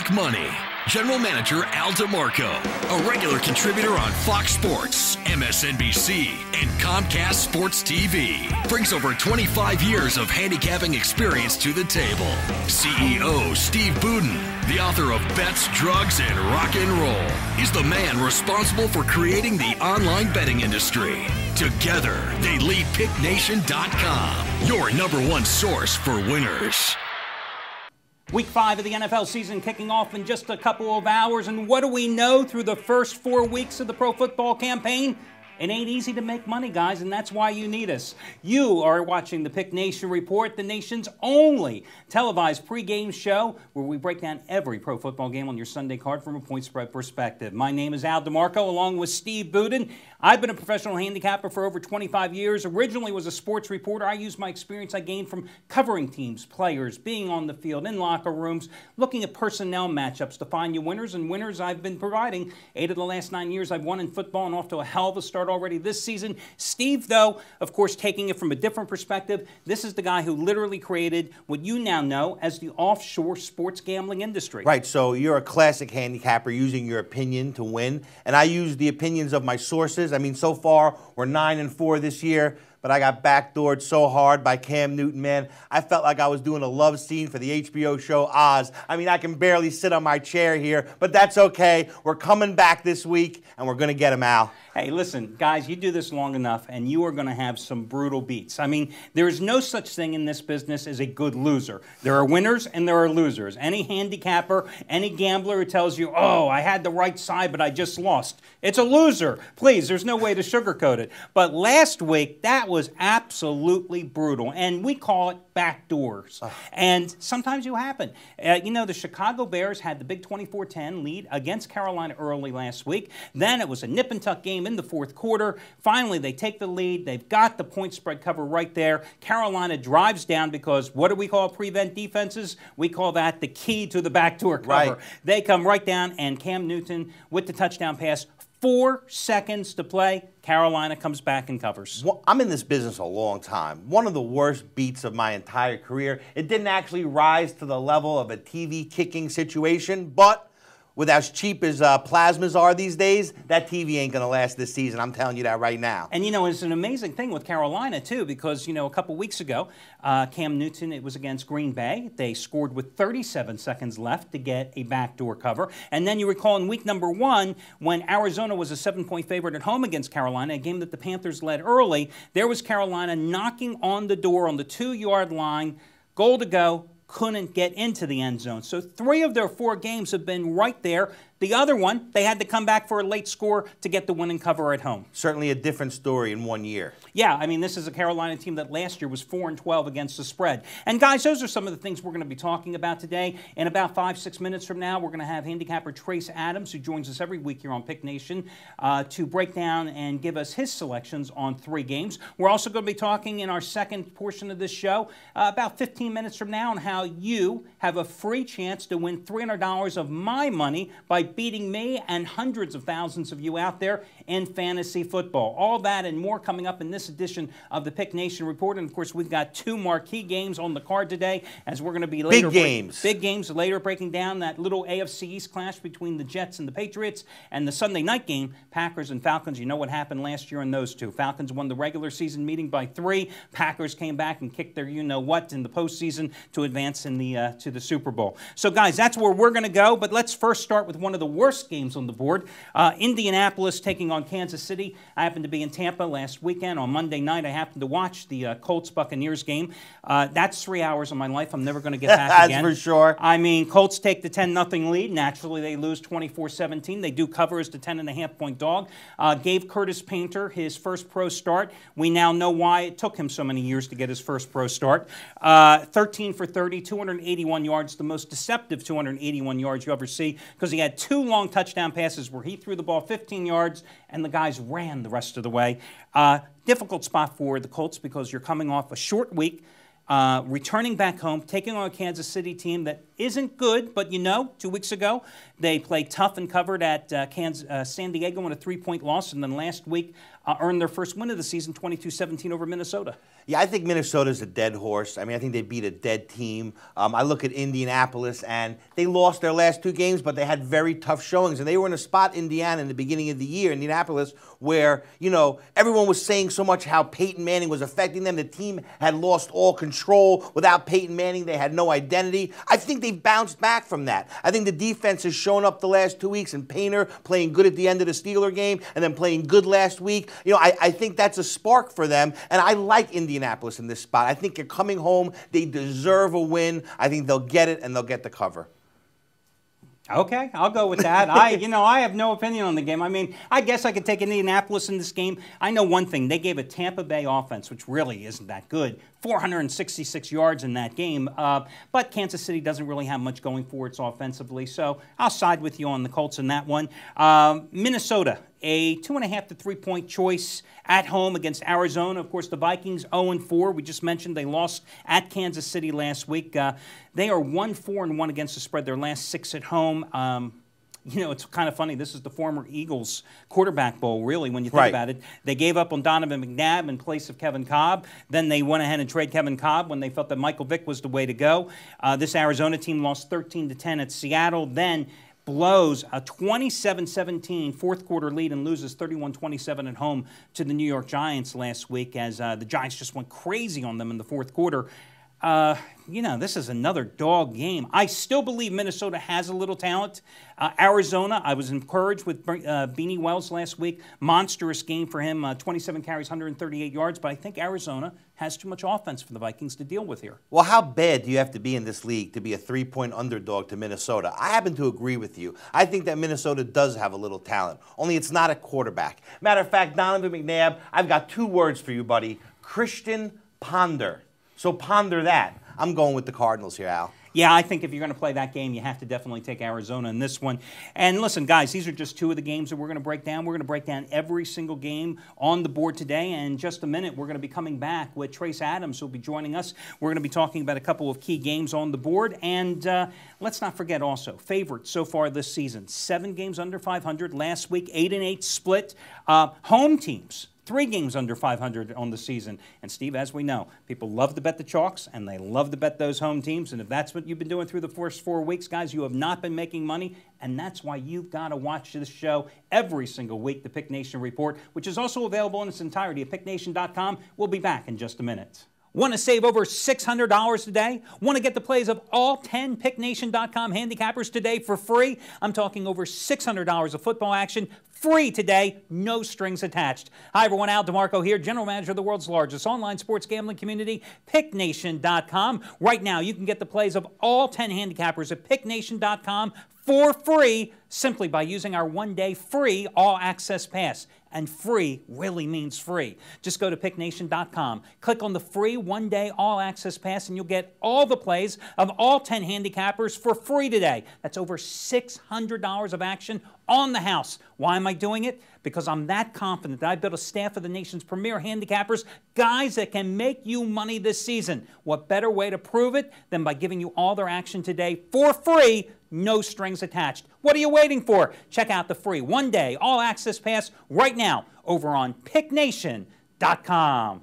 Make Money. General Manager Al DeMarco, a regular contributor on Fox Sports, MSNBC, and Comcast Sports TV, brings over 25 years of handicapping experience to the table. CEO Steve Budin, the author of Bets, Drugs, and Rock and Roll, is the man responsible for creating the online betting industry. Together, they lead PickNation.com, your #1 source for winners. Week 5 of the NFL season kicking off in just a couple of hours. And what do we know through the first 4 weeks of the pro football campaign? It ain't easy to make money, guys, and that's why you need us. You are watching the Pick Nation Report, the nation's only televised pregame show where we break down every pro football game on your Sunday card from a point spread perspective. My name is Al DeMarco, along with Steve Budin. I've been a professional handicapper for over 25 years. Originally was a sports reporter. I used my experience I gained from covering teams, players, being on the field, in locker rooms, looking at personnel matchups to find you winners. And winners I've been providing. 8 of the last 9 years I've won in football and off to a hell of a start already this season. Steve, though, of course, taking it from a different perspective, this is the guy who literally created what you now know as the offshore sports gambling industry. Right, so you're a classic handicapper using your opinion to win, and I use the opinions of my sources. I mean, so far, we're 9-4 this year, but I got backdoored so hard by Cam Newton, man. I felt like I was doing a love scene for the HBO show Oz. I mean, I can barely sit on my chair here, but that's okay. We're coming back this week, and we're going to get him, Al. Hey, listen, guys, you do this long enough, and you are going to have some brutal beats. I mean, there is no such thing in this business as a good loser. There are winners and there are losers. Any handicapper, any gambler who tells you, oh, I had the right side, but I just lost, it's a loser. Please, there's no way to sugarcoat it. But last week, that was absolutely brutal, and we call it backdoors. And sometimes you happen. You know, the Chicago Bears had the big 24-10 lead against Carolina early last week. Then it was a nip-and-tuck game in the fourth quarter. Finally, they take the lead. They've got the point spread cover right there. Carolina drives down because what do we call prevent defenses? We call that the key to the backdoor cover. Right. They come right down, and Cam Newton with the touchdown pass, 4 seconds to play, Carolina comes back and covers. Well, I'm in this business a long time. One of the worst beats of my entire career. It didn't actually rise to the level of a TV kicking situation, but with as cheap as plasmas are these days, that TV ain't going to last this season. I'm telling you that right now. And, you know, it's an amazing thing with Carolina, too, because, you know, a couple weeks ago, Cam Newton, it was against Green Bay. They scored with 37 seconds left to get a backdoor cover. And then you recall in week number 1, when Arizona was a 7-point favorite at home against Carolina, a game that the Panthers led early, there was Carolina knocking on the door on the 2-yard line, goal to go, couldn't get into the end zone. So 3 of their 4 games have been right there. The other one, they had to come back for a late score to get the winning cover at home. Certainly a different story in 1 year. Yeah, I mean, this is a Carolina team that last year was 4-12 against the spread. And guys, those are some of the things we're going to be talking about today. In about 5-6 minutes from now, we're going to have handicapper Trace Adams, who joins us every week here on Pick Nation, to break down and give us his selections on 3 games. We're also going to be talking in our second portion of this show about 15 minutes from now on how you have a free chance to win $300 of my money by beating me and hundreds of thousands of you out there in fantasy football. All that and more coming up in this edition of the Pick Nation Report. And, of course, we've got 2 marquee games on the card today, as we're going to be later. Big games later, breaking down that little AFC East clash between the Jets and the Patriots, and the Sunday night game, Packers and Falcons. You know what happened last year in those two. Falcons won the regular season meeting by 3. Packers came back and kicked their you-know-what in the postseason to advance in the to the Super Bowl. So, guys, that's where we're going to go. But let's first start with one of the worst games on the board. Indianapolis taking on Kansas City. I happened to be in Tampa last weekend. On Monday night, I happened to watch the Colts-Buccaneers game. That's 3 hours of my life I'm never going to get back again. That's for sure. I mean, Colts take the 10-0 lead. Naturally, they lose 24-17. They do cover as the 10.5-point dog. Gave Curtis Painter his first pro start. We now know why it took him so many years to get his first pro start. 13 for 30, 281 yards, the most deceptive 281 yards you ever see, because he had 2 long touchdown passes where he threw the ball 15 yards and the guys ran the rest of the way. Difficult spot for the Colts because you're coming off a short week, returning back home, taking on a Kansas City team that isn't good, but you know, 2 weeks ago, they played tough and covered at San Diego in a 3-point loss, and then last week earned their first win of the season, 22-17 over Minnesota. Yeah, I think Minnesota's a dead horse. I mean, I think they beat a dead team. I look at Indianapolis, and they lost their last 2 games, but they had very tough showings. And they were in a spot, Indiana, in the beginning of the year, Indianapolis, where, you know, everyone was saying so much how Peyton Manning was affecting them. The team had lost all control. Without Peyton Manning, they had no identity. I think they've bounced back from that. I think the defense has shown up the last 2 weeks, and Painter playing good at the end of the Steeler game and then playing good last week. You know, I think that's a spark for them, and I like Indianapolis in this spot. I think they're coming home. They deserve a win. I think they'll get it, and they'll get the cover. Okay, I'll go with that. I have no opinion on the game. I mean, I guess I could take Indianapolis in this game. I know one thing. They gave a Tampa Bay offense, which really isn't that good, 466 yards in that game. But Kansas City doesn't really have much going for it offensively. So I'll side with you on the Colts in that one. Minnesota, a 2.5 to 3 point choice at home against Arizona. Of course, the Vikings 0-4. We just mentioned they lost at Kansas City last week. They are 1-4-1 against the spread. Their last 6 at home. You know, it's kind of funny. This is the former Eagles quarterback bowl, really, when you think about it. They gave up on Donovan McNabb in place of Kevin Kolb. Then they went ahead and traded Kevin Kolb when they felt that Michael Vick was the way to go. This Arizona team lost 13-10 at Seattle. Then blows a 27-17 fourth-quarter lead and loses 31-27 at home to the New York Giants last week as the Giants just went crazy on them in the fourth quarter. You know, this is another dog game. I still believe Minnesota has a little talent. Arizona, I was encouraged with Beanie Wells last week. Monstrous game for him, 27 carries, 138 yards. But I think Arizona has too much offense for the Vikings to deal with here. Well, how bad do you have to be in this league to be a 3-point underdog to Minnesota? I happen to agree with you. I think that Minnesota does have a little talent, only it's not a quarterback. Matter of fact, Donovan McNabb, I've got 2 words for you, buddy. Christian Ponder. So ponder that. I'm going with the Cardinals here, Al. Yeah, I think if you're going to play that game, you have to definitely take Arizona in this one. And listen, guys, these are just 2 of the games that we're going to break down. We're going to break down every single game on the board today. And in just a minute, we're going to be coming back with Trace Adams, who will be joining us. We're going to be talking about a couple of key games on the board. And let's not forget also, favorites so far this season, 7 games under 500. Last week, 8-8 split. Home teams, 3 games under 500 on the season. And, Steve, as we know, people love to bet the chalks, and they love to bet those home teams. And if that's what you've been doing through the first 4 weeks, guys, you have not been making money. And that's why you've got to watch this show every single week, the Pick Nation Report, which is also available in its entirety at picknation.com. We'll be back in just a minute. Want to save over $600 today? Want to get the plays of all 10 picknation.com handicappers today for free? I'm talking over $600 of football action free today, no strings attached. Hi, everyone. Al DeMarco here, General Manager of the world's largest online sports gambling community, picknation.com. Right now, you can get the plays of all 10 handicappers at picknation.com for free simply by using our one-day free all-access pass. And free really means free. Just go to picknation.com, click on the free one-day all-access pass, and you'll get all the plays of all 10 handicappers for free today. That's over $600 of action on the house. Why am I doing it? Because I'm that confident that I've built a staff of the nation's premier handicappers, guys that can make you money this season. What better way to prove it than by giving you all their action today for free, no strings attached. What are you waiting for? Check out the free one-day all-access pass right now over on picknation.com.